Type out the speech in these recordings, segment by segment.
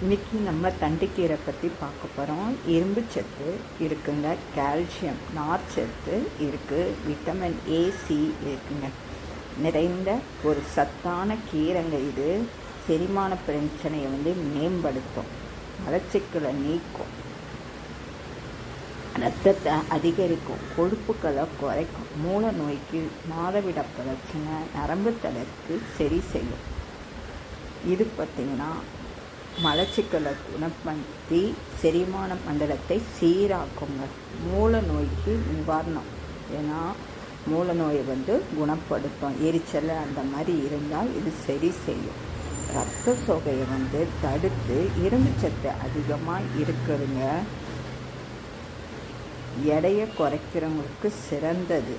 இன்றைக்கி நம்ம தண்டுக்கீரை பற்றி பார்க்க போகிறோம். இரும்பு சத்து இருக்குங்க, கால்சியம் நார்ச்சத்து இருக்குது, விட்டமின் ஏ சி இருக்குங்க. நிறைந்த ஒரு சத்தான கீரைங்க இது. செரிமான பிரச்சனையை மேம்படுத்தும், மலச்சிக்கலை நீக்கும், ரத்தத்தை அதிகரிக்கும், கொழுப்புக்களை குறைக்கும், மூல நோய்க்கு, மாதவிட பிரச்சனை, நரம்பு தளர்க்கு சரி செய்யும். இது பார்த்திங்கன்னா மலச்சிக்கலை குணப்படுத்தி செரிமான மண்டலத்தை சீராக்குங்க. மூல நோய்க்கு நிவாரணம். ஏன்னா மூல நோயை குணப்படுத்தும். எரிச்சல் அந்த மாதிரி இருந்தால் இது சரி செய்யும். ரத்த சோகையை தடுத்து இரும்பு சத்து அதிகமாக இருக்குதுங்க. எடையை குறைக்கிறவங்களுக்கு சிறந்தது.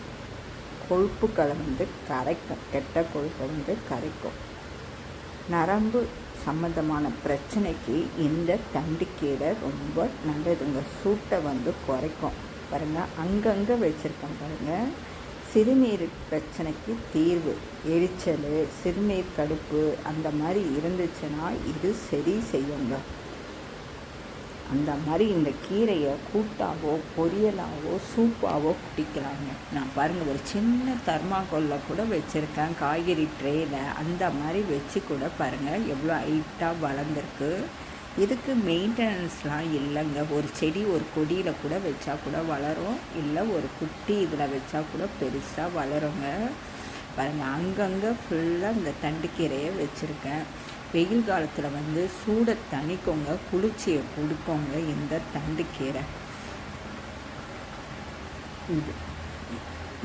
கொழுப்புக்களை கரைக்கும், கெட்ட கொழுப்பை கரைக்கும். நரம்பு சம்மந்தமான பிரச்சனைக்கு இந்த தண்டுக்கீரை ரொம்ப நல்லதுங்க. சூட்டை குறைக்கும். பாருங்கள், அங்கங்கே வச்சுருக்கேன் பாருங்கள். சிறுநீர் பிரச்சனைக்கு தீர்வு. எரிச்சல், சிறுநீர் கடுப்பு அந்த மாதிரி இருந்துச்சுன்னா இது சரி செய்யுங்க. அந்த மாதிரி இந்த கீரையை கூட்டாவோ பொரியலாவோ சூப்பாவோ குடிக்கலாங்க. நான் பாருங்கள், ஒரு சின்ன தர்மாக்கோலில் கூட வச்சுருக்கேன், காய்கறி ட்ரேயில். அந்த மாதிரி வச்சு கூட பாருங்கள் எவ்வளோ ஹைட்டாக வளர்ந்துருக்கு. இதுக்கு மெயின்டெனன்ஸ்லாம் இல்லைங்க. ஒரு செடி ஒரு கொடியில் கூட வச்சா கூட வளரும், இல்லை ஒரு குட்டி இதில் வச்சா கூட பெருசாக வளருங்க. பாருங்கள், அங்கங்கே ஃபுல்லாக இந்த தண்டுக்கீரையை வச்சுருக்கேன். வெயில் காலத்தில் சூடை தணிக்கோங்க, குளிர்ச்சியை கொடுக்கோங்க இந்த தண்டுக்கீரை.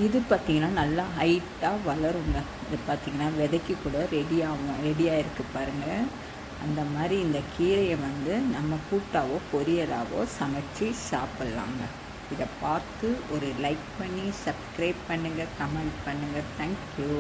இது பார்த்திங்கன்னா நல்லா ஹைட்டாக வளருங்க. இது பார்த்திங்கன்னா விதைக்கு கூட ரெடியாக இருக்குது பாருங்கள். அந்த மாதிரி இந்த கீரையை நம்ம கூட்டாவோ பொரியலாவோ சமைச்சு சாப்பிட்லாங்க. இதை பார்த்து ஒரு லைக் பண்ணி சப்ஸ்கிரைப் பண்ணுங்கள், கமெண்ட் பண்ணுங்கள். தேங்க்யூ.